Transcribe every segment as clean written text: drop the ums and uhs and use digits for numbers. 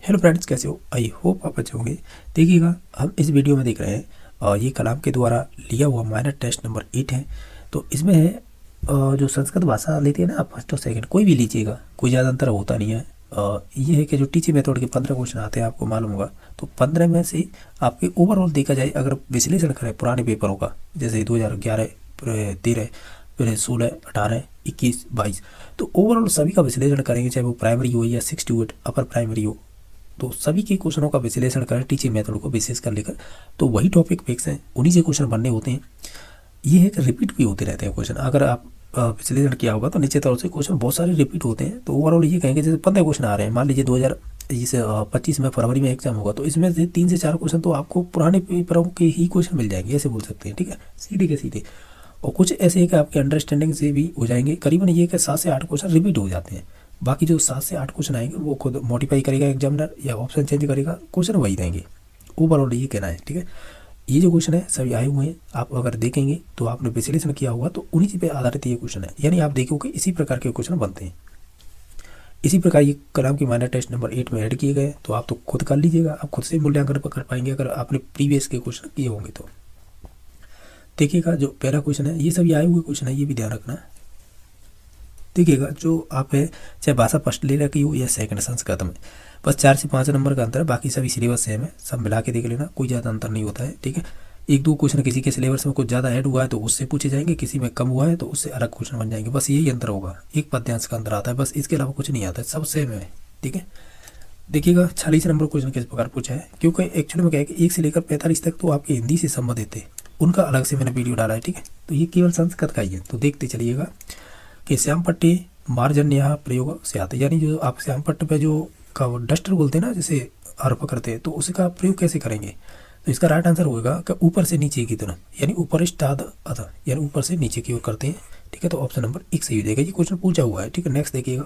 Hello friends, कैसे हो? I hope आप अच्छे होंगे। देखिएगा, हम इस वीडियो में देख रहे हैं और ये कलाम के द्वारा लिया हुआ माइनर टेस्ट नंबर 8 है। तो इसमें है जो संस्कृत भाषा लेती है ना, आप फर्स्ट और सेकंड कोई भी लीजिएगा, कोई ज़्यादा अंतर होता नहीं है। ये है कि जो टीचिंग मेथड के 15 क्वेश्चन आते हैं, आपको मालूम होगा। तो 15 में से आपके ओवरऑल देखा जाए, अगर विश्लेषण करें पुराने पेपरों का, जैसे 2011, 13, फिर 16, 18, 21, 22, तो ओवरऑल सभी का विश्लेषण करेंगे, चाहे वो प्राइमरी हो या 6 to 8 अपर प्राइमरी हो। तो सभी के क्वेश्चनों का विश्लेषण करें टीचिंग मेथड को विशेष कर लेकर, तो वही टॉपिक फिक्स हैं, उन्हीं से क्वेश्चन बनने होते हैं। ये है कि रिपीट भी होते रहते हैं क्वेश्चन। अगर आप विश्लेषण किया होगा तो निश्चित तौर से क्वेश्चन बहुत सारे रिपीट होते हैं। तो ओवरऑल ये कहेंगे, जैसे 15 क्वेश्चन आ रहे हैं, मान लीजिए 2025 में फरवरी में एग्जाम होगा, तो इसमें से 3 से 4 क्वेश्चन तो आपको पुराने पेपरों के ही क्वेश्चन मिल जाएंगे, ऐसे बोल सकते हैं। ठीक है, सीधे के सीधे। और कुछ ऐसे है कि आपके अंडरस्टैंडिंग से भी हो जाएंगे। करीबन ये कि 7 से 8 क्वेश्चन रिपीट हो जाते हैं। बाकी जो 7 से 8 क्वेश्चन आएंगे वो खुद मॉडिफाई करेगा एग्जामिनर, या ऑप्शन चेंज करेगा, क्वेश्चन वही रहेंगे। ओवरऑल ये कहना है। ठीक है, ये जो क्वेश्चन है सभी आए हुए हैं, आप अगर देखेंगे तो आपने विश्लेषण किया होगा तो उन्हीं पे आधारित ये क्वेश्चन है, यानी आप देखोगे इसी प्रकार के क्वेश्चन बनते हैं। इसी प्रकार ये कलाम की माइनर टेस्ट नंबर 8 में ऐड किए गए, तो आप तो खुद कर लीजिएगा, आप खुद से मूल्यांकन कर पाएंगे अगर आपने प्रीवियस के क्वेश्चन किए होंगे तो। देखिएगा, जो पहला क्वेश्चन है, ये सभी आए हुए क्वेश्चन है, ये भी ध्यान रखना। देखिएगा, जो आप है, चाहे भाषा फर्स्ट ले रखी हो या सेकंड संस्कृत में, बस 4 से 5 नंबर का अंतर है, बाकी सभी सिलेबस सेम है। सब मिला के देख लेना, कोई ज़्यादा अंतर नहीं होता है। ठीक है, 1-2 क्वेश्चन किसी के सिलेबस में कुछ ज़्यादा ऐड हुआ है तो उससे पूछे जाएंगे, किसी में कम हुआ है तो उससे अलग क्वेश्चन बन जाएंगे, बस यही अंतर होगा। एक पद्यांश का अंतर आता है, बस इसके अलावा कुछ नहीं आता है, सब सेम है। ठीक है, देखिएगा 46 नंबर क्वेश्चन किस प्रकार पूछा है, क्योंकि एक्चुअली में क्या है कि 1 से लेकर 45 तक तो आपके हिंदी से संबंधित थे, उनका अलग से मैंने वीडियो डाला है। ठीक है, तो ये केवल संस्कृत का ही है। तो देखते चलिएगा कि श्याम पट्टी मार्जन्य प्रयोग से आते, यानी जो आप श्याम पट्टी पे जो का डस्टर बोलते हैं ना, जैसे हर्प करते हैं, तो उसका प्रयोग कैसे करेंगे। तो इसका राइट आंसर होगा कि ऊपर से नीचे की तरफ, यानी उपरिष्टाद अध, यानी ऊपर से नीचे की ओर करते हैं। ठीक है, तो ऑप्शन नंबर 1 सही हो जाएगा। ये क्वेश्चन पूछा हुआ है। ठीक है, नेक्स्ट देखिएगा,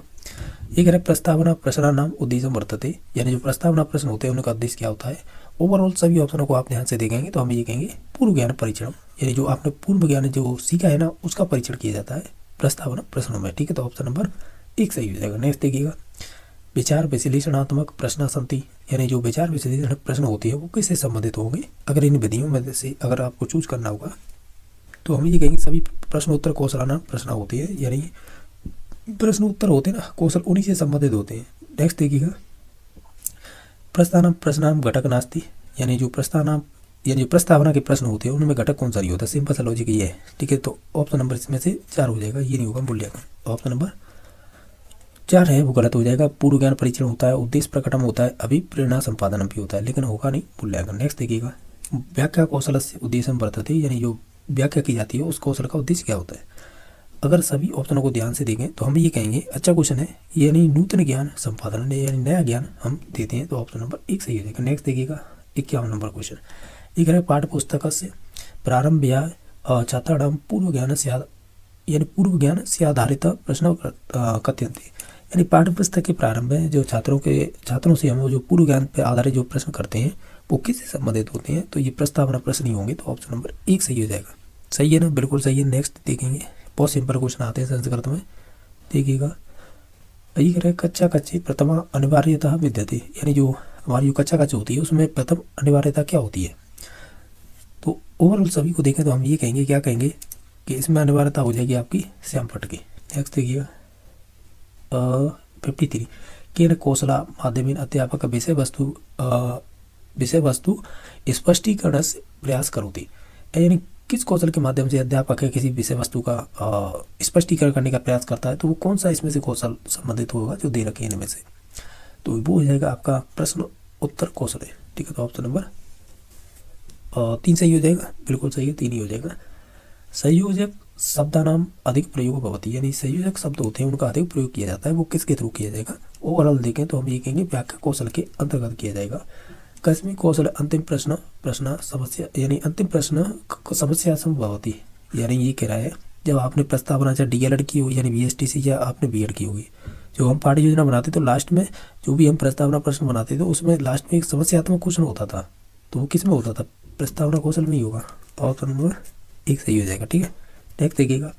ये कह रहा है प्रस्तावना प्रश्न नाम उद्देश्य वर्तते, यानी जो प्रस्तावना प्रश्न होते हैं उनका उद्देश्य क्या होता है। ओवरऑल सभी ऑप्शनों को आप ध्यान से देखेंगे तो हम ये कहेंगे पूर्व ज्ञान परीक्षण, यानी जो आपने पूर्व ज्ञान जो सीखा है ना, उसका परीक्षण किया जाता है प्रस्तावना प्रश्नों में। ठीक है, तो ऑप्शन नंबर 1 सही हो जाएगा। नेक्स्ट देखिएगा, विचार विश्लेषणात्मक प्रश्नासंति, यानी जो विचार विश्लेषण प्रश्न होती है वो किससे संबंधित होंगे। अगर इन विधियों में से अगर आपको चूज करना होगा तो हम ये कहेंगे सभी प्रश्नोत्तर कौशलाना प्रश्न होती है, यानी प्रश्न उत्तर होते हैं ना कौशल, उन्हीं से संबंधित होते हैं। नेक्स्ट देखिएगा, प्रस्तावना प्रश्नाम घटक नास्ति, यानी जो प्रस्तावना के प्रश्न होते हैं उनमें घटक कौन सा नहीं होता। सिंपल सा लॉजिक ये है। ठीक है, तो ऑप्शन नंबर इसमें से 4 हो जाएगा, ये नहीं होगा मूल्यांकन। ऑप्शन नंबर 4 है वो गलत हो जाएगा। पूर्व ज्ञान परीक्षण होता है, उद्देश्य प्रकटन होता है, अभिप्रेरणा संपादन भी होता है, लेकिन होगा नहीं मूल्यांकन। नेक्स्ट देखिएगा, व्याख्या कौशल से उद्देश्य वर्तते, यानी जो व्याख्या की जाती है उस कौशल का उद्देश्य क्या होता है। अगर सभी ऑप्शनों को ध्यान से देखें तो हम ये कहेंगे अच्छा क्वेश्चन है, यानी नूतन ज्ञान संपादन, यानी नया ज्ञान हम देते हैं, तो ऑप्शन नंबर 1 सही हो जाएगा। नेक्स्ट देखिएगा, 51 नंबर क्वेश्चन, एक है पाठ्य पुस्तक से प्रारंभ या छात्राणाम पूर्व ज्ञान से, यानी पूर्व ज्ञान से आधारित प्रश्न कथ्यन्ते, यानी पाठ्य पुस्तक के प्रारंभ में जो छात्रों से हम जो पूर्व ज्ञान पर आधारित जो प्रश्न करते हैं वो किससे संबंधित होते हैं, तो ये प्रस्तावना प्रश्न ही होंगे, तो ऑप्शन नंबर 1 सही हो जाएगा। सही है ना, बिल्कुल सही है। नेक्स्ट देखेंगे, बहुत सिंपल क्वेश्चन आते हैं संस्कृत में। देखिएगा, ये कह रहे कच्चा कच्चे प्रथमा अनिवार्यता विद्यते, यानी जो हमारी जो कच्चा कच्चा होती है उसमें प्रथम अनिवार्यता क्या होती है। तो ओवरऑल सभी को देखें तो हम ये कहेंगे, क्या कहेंगे कि इसमें अनिवार्यता हो जाएगी आपकी श्याम पट्ट की। नेक्स्ट देखिएगा, 53, केन कौशला माध्यमेन अध्यापक विषय वस्तु स्पष्टीकरण से प्रयास करोति, यानी किस कौशल के माध्यम से अध्यापक है किसी विषय वस्तु का स्पष्टीकरण करने का प्रयास करता है, तो वो कौन सा इसमें से कौशल संबंधित होगा जो दे रखे हैं इनमें से, तो वो हो जाएगा आपका प्रश्न उत्तर कौशल है। ठीक है, तो ऑप्शन नंबर 3 सही हो जाएगा, बिल्कुल सही है, 3 ही हो जाएगा। संयोजक शब्दानाम अधिक प्रयोग भवती, यानी संयोजक शब्द होते हैं उनका अधिक प्रयोग किया जाता है, वो किसके थ्रू किया जाएगा। ओवरऑल देखें तो हम ये कहेंगे व्याख्या कौशल के अंतर्गत किया जाएगा। कस्मिन् कौशल अंतिम प्रश्न समस्या, यानी अंतिम प्रश्न समस्या संभवती, यानी ये कह रहा है जब आपने प्रस्तावना चाहे DLED की हो, यानी BSTC, या आपने B.Ed की होगी, जो हम पाठ्य योजना बनाते तो लास्ट में जो भी हम प्रस्तावना प्रश्न बनाते थे उसमें लास्ट में एक समस्यात्मक क्वेश्चन होता था, तो वो किस में होता था, प्रस्तावना कौशल में ही होगा। ऑप्शन नंबर 1 सही हो जाएगा। ठीक है, नेक्स्ट देखिएगा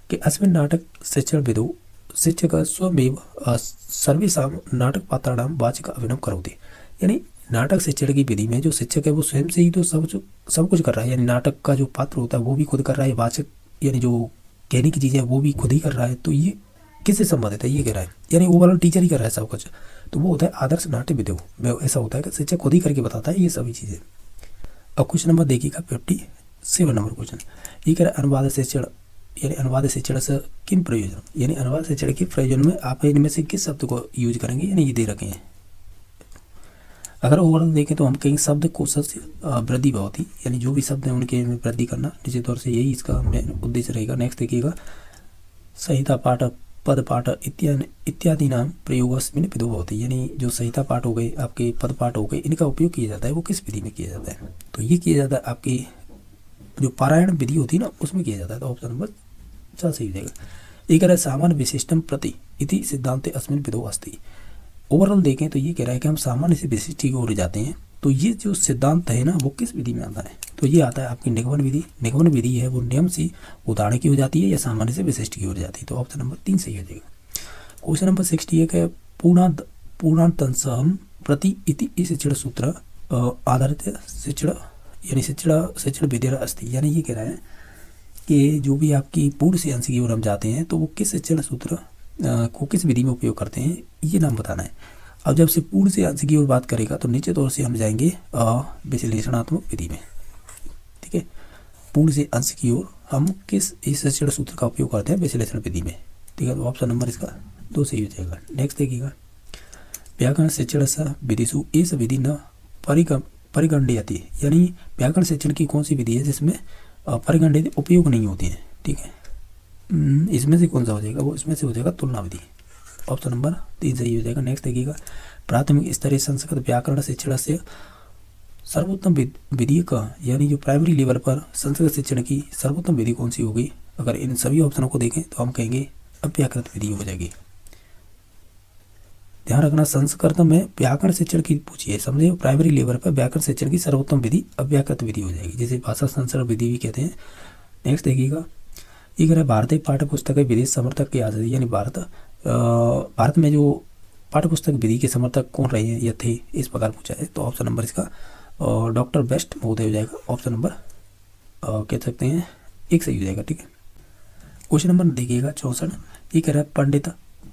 कि अस्मिन् नाटक शिक्षण विदो शिक्षक स्वमेव सर्वेषां नाटक पात्राणां वाचिक अभिनव करोति। यानी नाटक शिक्षण की विधि में जो शिक्षक है वो स्वयं से ही तो सब कुछ कर रहा है। यानी नाटक का जो पात्र होता है वो भी खुद कर रहा है, वाचक यानी जो कहने की चीज़ें वो भी खुद ही कर रहा है। तो ये किससे संबंधित है, ये कह रहा है, यानी ओवरऑल टीचर ही कर रहा है सब कुछ। तो वो होता है आदर्श नाट्य विद्यो में, ऐसा होता है कि शिक्षक खुद ही करके बताता है ये सभी चीज़ें। अब क्वेश्चन नंबर देखिएगा 57 नंबर क्वेश्चन, ये कह रहा है अनुवाद शिक्षण, यानी अनुवाद शिक्षण से किन प्रयोजन, यानी अनुवाद शिक्षण के प्रयोजन में आप इनमें से किस शब्द को यूज करेंगे, यानी ये दे रखे हैं। अगर ओवरऑल देखें तो हम कहेंगे शब्द कोश से वृद्धि भवति, यानी जो भी शब्द हैं उनके में वृद्धि करना, निश्चित तौर से यही इसका मेन उद्देश्य रहेगा। नेक्स्ट देखिएगा संहिता पाठ, पद पाठ इत्यादि नाम प्रयोगस्मिन् विधौ भवति, यानी जो संहिता पाठ हो गए, आपके पद पाठ हो गए, इनका उपयोग किया जाता है वो किस विधि में किया जाता है, तो ये किया जाता है आपकी जो पारायण विधि होती है ना उसमें किया जाता है। तो ऑप्शन नंबर 4 सही हो जाएगा। एक है सामान्य विशिष्टम प्रति इति सिद्धांत अस्मिन् विधौ अस्ति। ओवरऑल देखें तो ये कह रहा है कि हम सामान्य से विशिष्ट की ओर जाते हैं, तो ये जो सिद्धांत है ना वो किस विधि में आता है, तो ये आता है आपकी निगमन विधि। निगमन विधि है वो नियम से उदाहरण की हो जाती है या सामान्य से विशिष्ट की ओर जाती है। तो ऑप्शन नंबर 3 सही हो जाएगा। क्वेश्चन नंबर 61 है पूर्णांतंसहम प्रति इति शिक्षण सूत्र आधारित शिक्षण, यानी शिक्षण विद्या अस्ति, यानी ये कह रहा है कि जो भी आपकी पूर्ण से अंश की ओर हम जाते हैं तो वो किस शिक्षण सूत्र को किस विधि में उपयोग करते हैं, ये नाम बताना है। अब जब से पूर्ण से अंश की ओर बात करेगा तो निश्चित तौर से हम जाएंगे विश्लेषणात्मक विधि में, ठीक है। पूर्ण से अंश की ओर हम किस इस शिक्षण सूत्र का उपयोग करते हैं, विश्लेषण विधि में, ठीक है। तो ऑप्शन नंबर इसका 2 सही हो जाएगा। नेक्स्ट देखिएगा व्याकरण शिक्षण स विधिषु एष विधि न परिगण्यते, यानी व्याकरण शिक्षण की कौन सी विधि है जिसमें परिगण्य उपयोग नहीं होती है, ठीक है। इसमें से कौन सा हो जाएगा, वो इसमें से हो जाएगा तुलना विधि। ऑप्शन नंबर 3 सही हो जाएगा। नेक्स्ट देखिएगा प्राथमिक स्तरीय संस्कृत व्याकरण शिक्षण से सर्वोत्तम विधि का, यानी जो प्राइमरी लेवल पर संस्कृत शिक्षण की सर्वोत्तम विधि कौन सी होगी, अगर इन सभी ऑप्शनों को देखें तो हम कहेंगे अव्याकृत विधि हो जाएगी। ध्यान रखना संस्कृत में व्याकरण शिक्षण की पूछिए, समझे, प्राइमरी लेवल पर व्याकरण शिक्षण की सर्वोत्तम विधि अव्याकृत विधि हो जाएगी, जिसे भाषा संस्करण विधि भी कहते हैं। नेक्स्ट देखिएगा ये कह रहा है भारतीय पाठ्य पुस्तक विधि समर्थक के आजादी, यानी भारत में जो पाठ्य पुस्तक विधि के समर्थक कौन रहे हैं या थे, इस प्रकार पूछा है। तो ऑप्शन नंबर इसका डॉक्टर बेस्ट महोदय हो जाएगा। ऑप्शन नंबर कह सकते हैं 1 सही हो जाएगा, ठीक है। क्वेश्चन नंबर देखिएगा 64, ये कह रहा है पंडित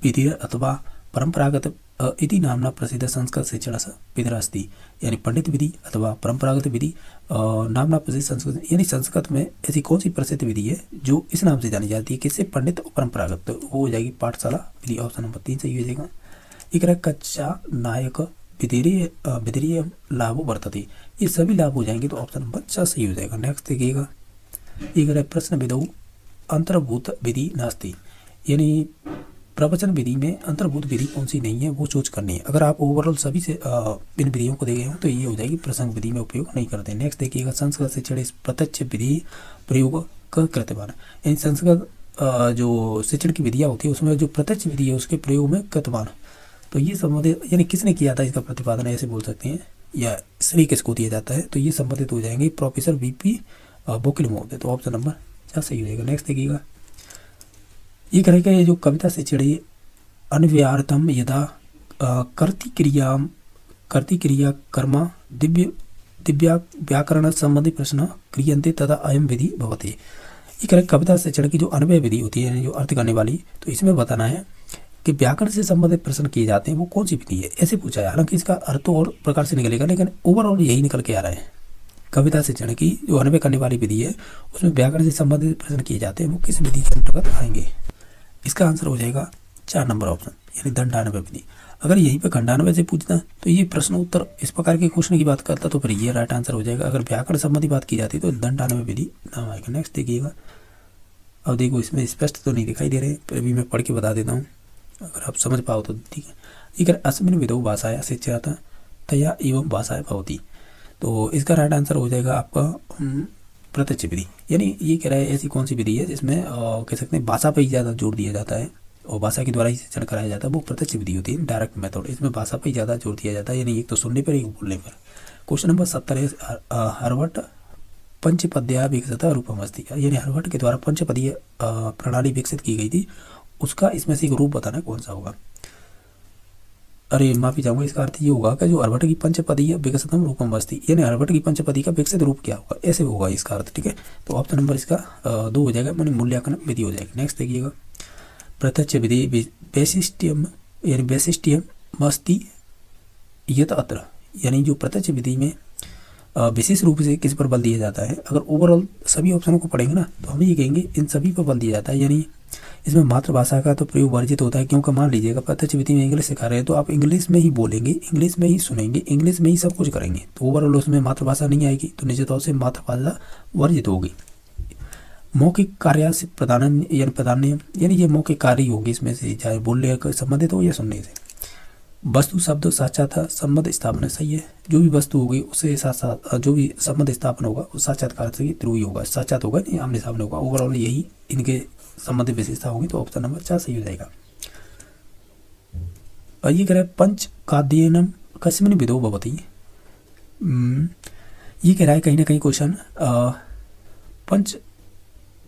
विधि अथवा परंपरागत इति नामना प्रसिद्ध संस्कृत शिक्षण विधि अस्ति, यानी पंडित विधि अथवा परंपरागत विधि नामना प्रसिद्ध संस्कृत, यानी संस्कृत में ऐसी कौन सी प्रसिद्ध विधि है जो इस नाम से जानी जाती है, किससे, पंडित और परंपरागत, तो वो हो जाएगी पाठशाला विधि। ऑप्शन नंबर 3 सही हो जाएगा। एक रहा कच्चा नायक विधीय लाभ वर्तते, ये सभी लाभ हो जाएंगे, तो ऑप्शन नंबर 4 सही हो जाएगा। नेक्स्ट देखिएगा एक रहा प्रश्न विधौ अंतर्भूत विधि नास्ति, यानी प्रवचन विधि में अंतर्भूत विधि कौन सी नहीं है वो चूज करनी है। अगर आप ओवरऑल सभी से इन विधियों को देखे हो तो ये हो जाएगी प्रसंग विधि में उपयोग नहीं करते। नेक्स्ट देखिएगा संस्कृत शिक्षण प्रत्यक्ष विधि प्रयोग का कृतवान, यानी संस्कृत जो शिक्षण की विधियाँ होती है उसमें जो प्रत्यक्ष विधि है उसके प्रयोग में कृतवान, तो ये संबंधित, यानी किसने किया था इसका प्रतिपादन ऐसे बोल सकते हैं, या श्री किसको दिया जाता है, तो ये संबंधित हो जाएंगे प्रोफेसर वीपी बोकिल महोदय। तो ऑप्शन नंबर 4 सही हो जाएगा। नेक्स्ट देखिएगा ये करेगा ये जो कविता शिक्षण अन्व्यार्थम यदा कर्ति क्रिया कर्म दिव्या व्याकरण संबंधी प्रश्न क्रियन्ते तदा अयम विधि भवति। ये करेगा कविता शिक्षण की जो अन्वय विधि होती है जो अर्थ करने वाली, तो इसमें बताना है कि व्याकरण से संबंधित प्रश्न किए जाते हैं वो कौन सी विधि है, ऐसे पूछा है। हालांकि इसका अर्थ तो और प्रकार से निकलेगा लेकिन ओवरऑल यही निकल के आ रहा है। कविता शिक्षण की जो अन्वय करने वाली विधि है उसमें व्याकरण से संबंधित प्रश्न किए जाते हैं वो किस विधि के अंतर्गत आएंगे। इसका आंसर हो जाएगा 4 नंबर ऑप्शन, यानी दंडान्वय विधि। अगर यहीं पे खंडान्वय से पूछना तो ये प्रश्न उत्तर इस प्रकार के क्वेश्चन की बात करता तो फिर ये राइट आंसर हो जाएगा। अगर व्याकरण संबंधी बात की जाती तो दंडान्वय विधि नाम आएगा। नेक्स्ट देखिएगा, अब देखो इसमें स्पष्ट तो नहीं दिखाई दे रहे, फिर भी मैं पढ़ के बता देता हूँ, अगर आप समझ पाओ तो ठीक है। ठीक है, अस्मिन् विधौ भाषाया शिक्षाता तया एवं भाषाया भवति, तो इसका राइट आंसर हो जाएगा आपका प्रत्यक्ष विधि। यानी ये कह रहा है ऐसी कौन सी विधि है जिसमें कह सकते हैं भाषा पर ही ज़्यादा जोर दिया जाता है और भाषा के द्वारा ही शिक्षण कराया जाता है, वो प्रत्यक्ष विधि होती है, डायरेक्ट मेथड। इसमें भाषा पर ही ज़्यादा जोर दिया जाता है, यानी एक तो सुनने पर एक बोलने पर। क्वेश्चन नंबर 70 है हर्वट पंचपद्या विकसित रूपम अस्ति, यानी हर्वट के द्वारा पंचपदीय प्रणाली विकसित की गई थी उसका इसमें से एक रूप बताना कौन सा होगा। अरे माफी चाहूंगा, इसका अर्थ ये होगा कि जो अर्भट की पंचपदी विकसितम रूपम अस्ति, यानी अर्भट की पंचपदी का विकसित रूप क्या होगा, ऐसे होगा इसका अर्थ। ठीक है, तो ऑप्शन नंबर इसका 2 हो जाएगा, मानी मूल्यांकन विधि हो जाएगी। नेक्स्ट देखिएगा, प्रत्यक्ष विधि वैशिष्ट्यम, यानी वैशिष्ट्यम मस्ति यत अत्र, यानी जो प्रत्यक्ष विधि में विशेष रूप से किस पर बल दिया जाता है। अगर ओवरऑल सभी ऑप्शनों को पढ़ेंगे ना तो हम ये कहेंगे इन सभी पर बल दिया जाता है, यानी इसमें मातृभाषा का तो प्रयोग वर्जित होता है, क्योंकि मान लीजिएगा प्रत्यक्ष विधि में इंग्लिश सिखा रहे हैं तो आप इंग्लिश में ही बोलेंगे, इंग्लिश में ही सुनेंगे, इंग्लिश में ही सब कुछ करेंगे, तो ओवरऑल उसमें मातृभाषा नहीं आएगी, तो निश्चित तौर से मातृभाषा वर्जित होगी। मौखिक कार्य से प्रधान यानी प्रधान्य, यानी ये मौखिक कार्य होगी इसमें से, चाहे बोलने का संबंधित हो या सुनने से। वस्तु शब्द साक्षात्कार संबंध स्थापना, सही है, जो भी वस्तु होगी उससे साथ साथ जो भी संबंध स्थापन होगा वो साक्षात्कार से थ्रू ही होगा, साक्षात होगा नहीं आमने सामने होगा। ओवरऑल यही इनके संबंधित विशेषता होगी, तो ऑप्शन नंबर 4 सही हो जाएगा। और ये कह रहा है पंच काद्यनम कस्मिन् विधौ भवति, ये कह रहा है कहीं ना कहीं क्वेश्चन पंच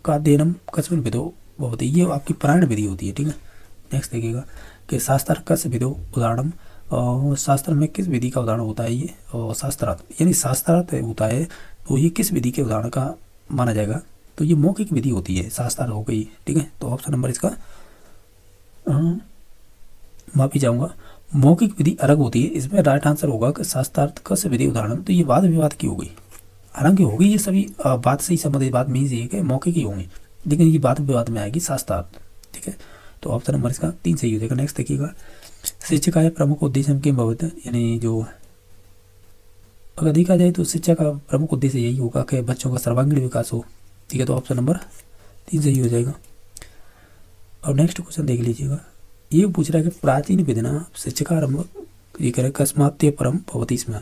काद्यनम कस्मिन् विधौ भवति, ये आपकी प्राण विधि होती है। ठीक है, नेक्स्ट देखिएगा कि शास्त्र कस विधो उदाहरण, शास्त्र में किस विधि का उदाहरण होता है ये, और शास्त्रार्थ यानी शास्त्रार्थ होता है, तो ये किस विधि के उदाहरण का माना जाएगा, तो ये मौखिक विधि होती है, शास्त्रार्थ हो गई। ठीक है, तो ऑप्शन नंबर इसका माफी चाहूँगा, मौखिक विधि अलग होती है, इसमें राइट आंसर होगा कि शास्त्रार्थ कस विधि उदाहरण, तो ये वाद विवाद की हो गई, हालांकि होगी ये सभी बात से ही संबंधित, बात मीन्स ये कि मौखिक ही होंगी, लेकिन ये वाद विवाद में आएगी शास्त्रार्थ। ठीक है, तो ऑप्शन नंबर इसका 3 सही हो जाएगा। नेक्स्ट देखिएगा, शिक्षिका प्रमुख उद्देश्य किम भवति, यानी जो अगर देखा जाए तो शिक्षा का प्रमुख उद्देश्य यही होगा कि बच्चों का सर्वांगीण विकास हो। ठीक है, तो ऑप्शन नंबर 3 सही हो जाएगा। और नेक्स्ट क्वेश्चन देख लीजिएगा, ये पूछ रहा है कि प्राचीन विधिना शिक्षारंभ, ये कह रहे कस्मात् परम भवति, इसमें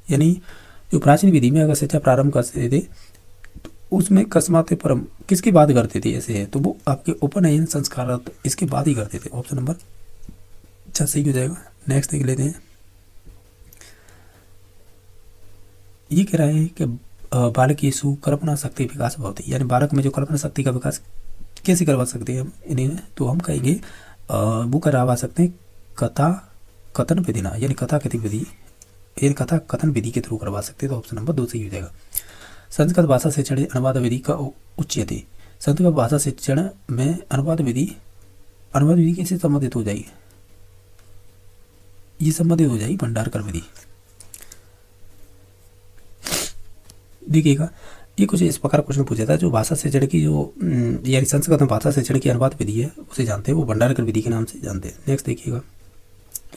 यानी जो प्राचीन विधि में अगर शिक्षा प्रारंभ करते थे उसमें कस्मात् परम किसके बाद करते थे, ऐसे है तो वो आपके उपनयन संस्कार इसके बाद ही करते थे। ऑप्शन नंबर 6 सही हो जाएगा। नेक्स्ट देख लेते हैं, ये कह रहा है कि बालकेषु कल्पना शक्ति विकास भवति, यानी बालक में जो कल्पना शक्ति का विकास कैसे करवा सकते हैं हम इन्हें, तो हम कहेंगे वो करवा सकते हैं कथा कथन विधि ना, यानी कथा कथन विधि, यानी कथा कथन विधि के थ्रू करवा सकते हैं, तो ऑप्शन नंबर 2 सही हो जाएगा। संस्कृत भाषा शिक्षण अनुवाद विधि का उच्यते, संस्कृत भाषा शिक्षण में अनुवाद विधि कैसे संबंधित हो जाएगी, ये संबंधित हो जाएगी भंडारकर विधि। देखिएगा, ये कुछ इस प्रकार क्वेश्चन पूछा था, जो भाषा शिक्षण की जो यानी संस्कृत में भाषा शिक्षण की अनुवाद विधि है उसे जानते हैं, वो भंडारकर विधि के नाम से जानते हैं। नेक्स्ट देखिएगा,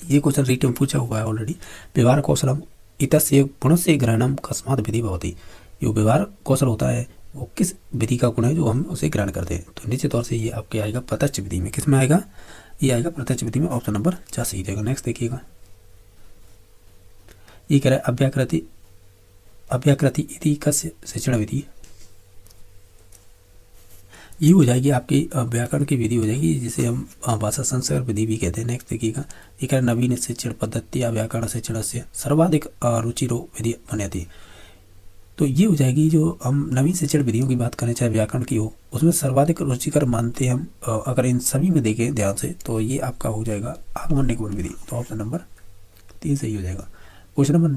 ये क्वेश्चन रिट में पूछा हुआ है ऑलरेडी, व्यवहार कौशलम इतस्य गुणस्य ग्रहणम कस्मात् विधि भवति, जो व्यवहार कौशल होता है वो किस विधि का गुण है जो हम उसे ग्रहण करते हैं, तो निश्चित तौर से ये आपके आएगा प्रत्यक्ष विधि में। किस में आएगा, ये आएगा प्रत्यक्ष विधि में, ऑप्शन नंबर 4 सही जाएगा। नेक्स्ट देखिएगा, ये कह रहा है अव्याकृति इति कस्य शिक्षण विधि, ये हो जाएगी आपकी व्याकरण की विधि हो जाएगी, जिसे हम भाषा संस्कार विधि भी कहते हैं। नेक्स्ट देखिएगा, ये कह रहा है नवीन शिक्षण पद्धति या व्याकरण शिक्षण से सर्वाधिक रुचिरो विधि बनती, तो ये हो जाएगी जो हम नवीन शिक्षण विधियों की बात करें चाहे व्याकरण की हो, उसमें सर्वाधिक रुचिकर मानते हैं हम, अगर इन सभी में देखें ध्यान से तो ये आपका हो जाएगा आगमन निगमन विधि, तो ऑप्शन नंबर 3 सही हो जाएगा। क्वेश्चन नंबर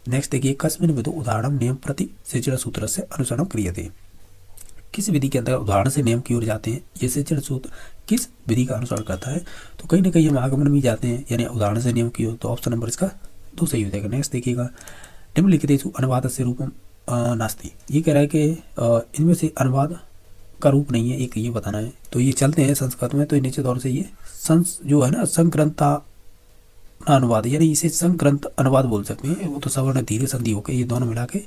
नेक्स्ट देखिए, कस्मिन् विधौ उदाहरण नियम प्रति शिक्षण सूत्र से अनुसरण क्रियते, किस विधि के अंतर्गत उदाहरण से नियम की ओर जाते हैं, ये शिक्षण सूत्र किस विधि का अनुसरण करता है, तो कहीं ना कहीं हम आगमन भी जाते हैं यानी उदाहरण से नियम की ओर, तो ऑप्शन नंबर इसका 2 सही हो जाएगा। नेक्स्ट देखिएगा, निम्नलिखितेषु अनुवाद से रूपम नास्ति, ये कह रहा है कि इनमें से अनुवाद का रूप नहीं है, एक ये बताना है, तो ये चलते हैं संस्कृत में, तो निश्चित तौर से ये जो है ना संक्रंता अनुवाद, यानी इसे संग्रंथ अनुवाद बोल सकते हैं, वो तो सवर्ण धीरे संधि होकर ये दोनों मिला के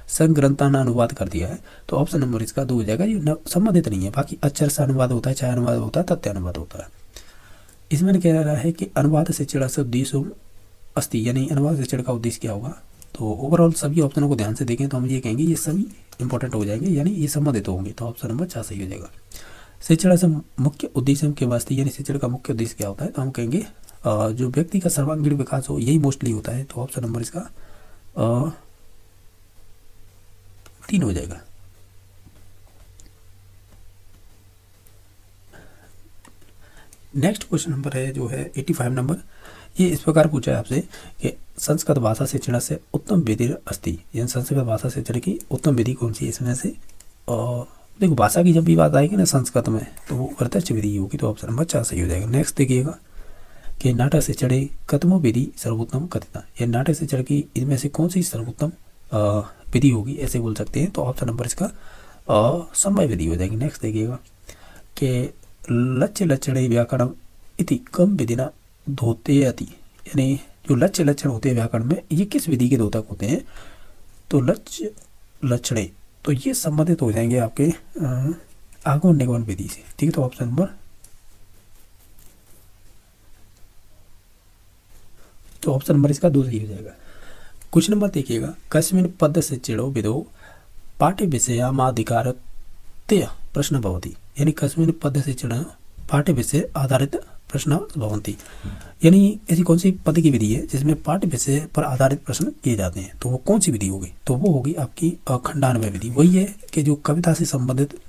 संग्रंथान अनुवाद कर दिया है, तो ऑप्शन नंबर इसका 2 हो जाएगा। ये संबंधित नहीं है, बाकी अक्षर से अनुवाद होता है, चाहे अनुवाद होता है, तथ्य अनुवाद होता है। इसमें कह रहा है कि अनुवाद शिक्षण से उद्देश्य अस्ति, यानी अनुवाद शिक्षण का उद्देश्य क्या होगा, तो ओवरऑल सभी ऑप्शनों को ध्यान से देखें तो हम ये कहेंगे ये सभी इंपॉर्टेंट हो जाएंगे, यानी ये संबंधित होंगे, तो ऑप्शन नंबर 4 सही हो जाएगा। शिक्षण से मुख्य उद्देश्य के वास्ते, यानी शिक्षण का मुख्य उद्देश्य क्या होता है, तो हम कहेंगे जो व्यक्ति का सर्वांगीण विकास हो, यही मोस्टली होता है, तो ऑप्शन नंबर इसका 3 हो जाएगा। नेक्स्ट क्वेश्चन नंबर है जो है 85 नंबर। ये इस प्रकार पूछा है आपसे कि संस्कृत भाषा शिक्षण से उत्तम विधि अस्ति, यानी संस्कृत भाषा शिक्षण की उत्तम विधि कौन सी है इसमें से। और देखो भाषा की जब भी बात आएगी ना संस्कृत में तो वो प्रत्यक्ष विधि होगी, तो ऑप्शन नंबर 4 सही हो जाएगा। नेक्स्ट देखिएगा कि नाटक शिक्षण कथमो विधि सर्वोत्तम कथिता, ये नाटक शिक्षण की इनमें से कौन सी सर्वोत्तम विधि होगी ऐसे बोल सकते हैं, तो ऑप्शन नंबर इसका समय विधि हो जाएगी। नेक्स्ट देखिएगा कि लक्ष्य लक्षण व्याकरण इति कम विधिना धोतेयति, यानी जो लक्ष्य लक्षण होते हैं व्याकरण में ये किस विधि के द्योतक होते हैं, तो लक्ष्य लक्षण तो ये संबंधित हो जाएंगे आपके आगमन निगमन विधि से, ठीक है। तो ऑप्शन नंबर इसका 2 सही हो जाएगा। क्वेश्चन नंबर देखिएगा कस्मिन् पद शिक्षणो विदो पाठ्य विषयामाधिकारत्य प्रश्न भवति, यानी कस्मिन् पद शिक्षण पाठ्य विषय आधारित प्रश्न भवन्ति, यानी ऐसी कौन सी पद की विधि है जिसमें पाठ्य विषय पर आधारित प्रश्न किए जाते हैं, तो वो कौन सी विधि होगी, तो वो होगी आपकी खंडान्वय विधि। वही है कि जो कविता से संबंधित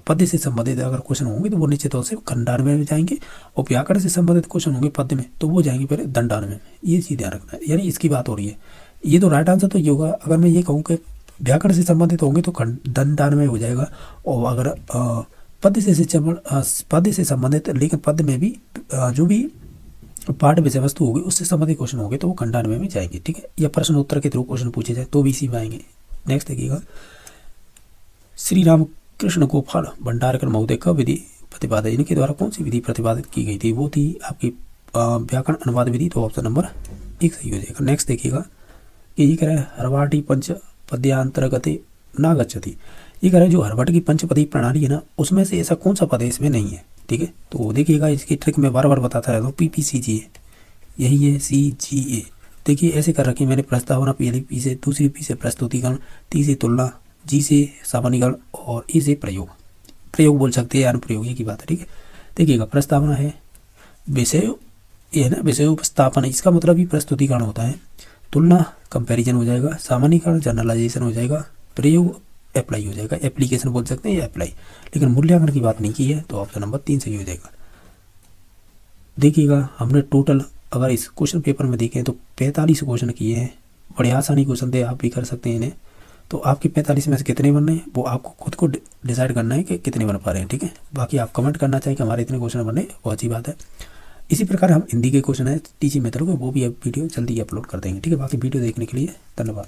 पद्य से संबंधित अगर क्वेश्चन होंगे तो वो निश्चित तौर से खंडान्वय में जाएंगे, और व्याकरण से संबंधित क्वेश्चन होंगे पद्य में तो वो जाएंगे पहले दंडान्वय में। ये चीज़ ध्यान रखना है, यानी इसकी बात हो रही है। ये तो राइट आंसर तो ये होगा। अगर मैं ये कहूँ कि व्याकरण से संबंधित होंगे तो दंडान्वय हो जाएगा, और अगर पद्य से संबंधित लेकिन पद्य में भी जो भी पाठ्य विषय वस्तु होगी उससे संबंधित क्वेश्चन होंगे तो वो खंडान्वय में जाएंगे, ठीक है। या प्रश्न उत्तर के थ्रू क्वेश्चन पूछे जाए तो भी इसी में आएंगे। नेक्स्ट देखिएगा श्री रामकृष्ण गोपाल भंडारकर महोदय का विधि प्रतिपादित, इनके द्वारा कौन सी विधि प्रतिपादित की गई थी, वो थी आपकी व्याकरण अनुवाद विधि, तो ऑप्शन नंबर 1 सही हो जाएगा। नेक्स्ट देखिएगा कि ये कह रहा है हरवाटी पंच पद्यांतर्गते न गच्छति, ये कह रहा है जो हरवट की पंचपदी प्रणाली है ना उसमें से ऐसा कौन सा पद इसमें नहीं है, ठीक है। तो देखिएगा इसकी ट्रिक मैं बार बार बताता रहता हूँ, PPCG है, यही है CGA। देखिए ऐसे कर रखी मैंने प्रस्तावना, पहली P से, दूसरी P से प्रस्तुतिकरण, T से तुलना, G से सामान्यीकरण और E से प्रयोग बोल सकते हैं, अनुप्रयोग की बात है, ठीक है। देखिएगा प्रस्तावना है, विषय ये है ना विषयोपस्थापन, इसका मतलब ही प्रस्तुतिकरण होता है, तुलना कंपैरिजन हो जाएगा, सामान्यीकरण जनरलाइजेशन हो जाएगा, प्रयोग अप्लाई हो जाएगा, एप्लीकेशन बोल सकते हैं या अप्लाई, लेकिन मूल्यांकन की बात नहीं की है, तो ऑप्शन नंबर 3 सही हो जाएगा। देखिएगा हमने टोटल अगर इस क्वेश्चन पेपर में देखें तो 45 क्वेश्चन किए हैं, बड़े आसानी क्वेश्चन थे, आप भी कर सकते हैं इन्हें। तो आपके 45 में से कितने बनने हैं वो आपको खुद को डिसाइड करना है कि कितने बन पा रहे हैं, ठीक है। बाकी आप कमेंट करना चाहिए कि हमारे इतने क्वेश्चन बने, वो अच्छी बात है। इसी प्रकार हम हिंदी के क्वेश्चन है टीचिंग मेथड को वो भी अब वीडियो जल्दी अपलोड कर देंगे, ठीक है। बाकी वीडियो देखने के लिए धन्यवाद।